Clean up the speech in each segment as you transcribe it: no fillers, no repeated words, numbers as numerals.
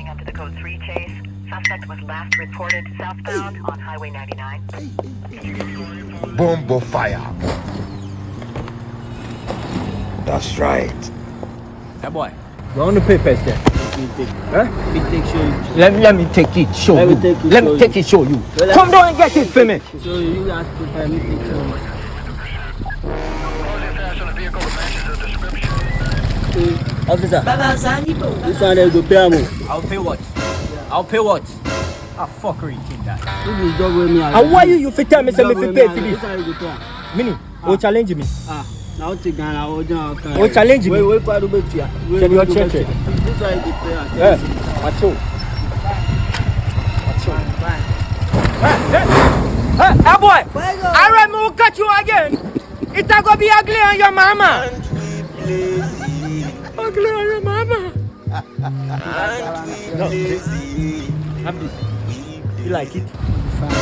after the code 3 chase. Suspect was last reported southbound on Highway 99. Bombo fire. That's right. Hey boy, you want the papers there? Huh? Let me take it, show you. Let me take it, show you. Come down and get it for me. So you have to tell me picture. Officer, this one is to pay me. I'll pay what? I'll pay what? Ah, fuck you think that. You don't with me. And why you fit tell me say me fit pay for this? Mini, who challenge me? Now take Ghana, Who challenge me? Wait, quite a bit here. Tell your check. This one is to pay. Yeah, watch out. Hey boy, I will catch you again. It's gonna be ugly on your mama. Ugly on your mama. No, you like it?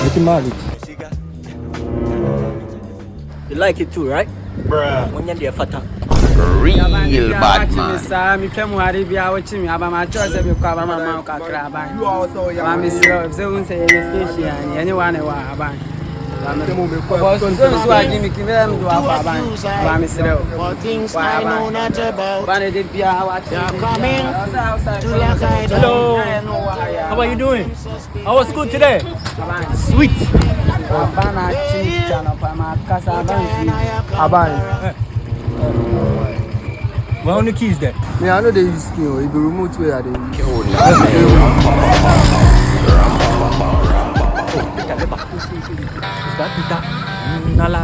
Make him married. You like it too, right? Bruh. When you're there, fata. Real bad man. You also young. Hello. How are you doing? How was school today? Sweet. Where are the keys there? Me, I know they use key. If you remote where they use. Is that Peter? Nala.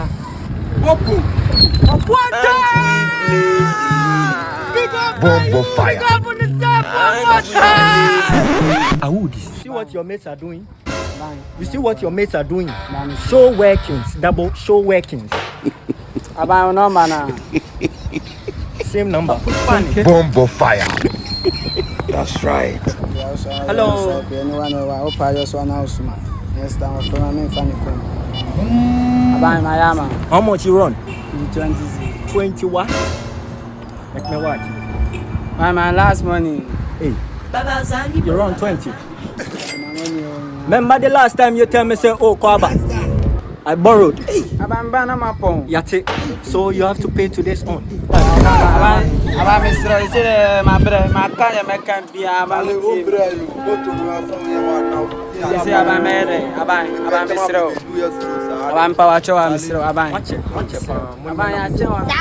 Bombo fire. See what your mates are doing? You see what your mates are doing? Show workings, double show workings. About no man. Same number. Bombo fire. That's right. Hello. Anyone over? I just one house man. Next time from me funny come. About my yama. How much you run? 20. 20 what? Make me watch. My last money. Hey. You run 20. Remember the last time you tell me say, oh, Kwaba, I borrowed. Yati. So you have to pay to this on. That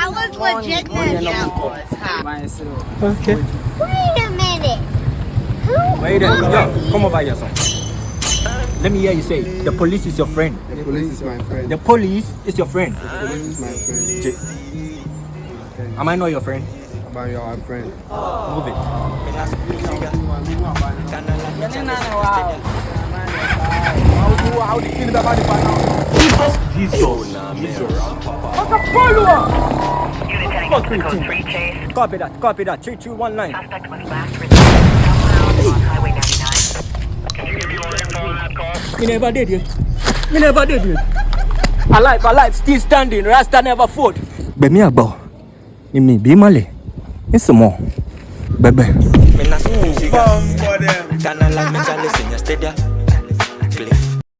was legitness. Okay. Wait a minute. Wait a minute. Yo, come over here, son. Let me hear you say, the police is your friend. The police is my friend. The police is your friend. The police is my friend. Am I not your friend? About your friend. Move it. Copy that. 3319. Suspect was last reported southbound on Highway 99. Me never did it. Alive, still standing. Rasta never fought. Be me about. Me be male. It's more. Bebe. Me na bomb for them. Can't allow me to listen, you stay there.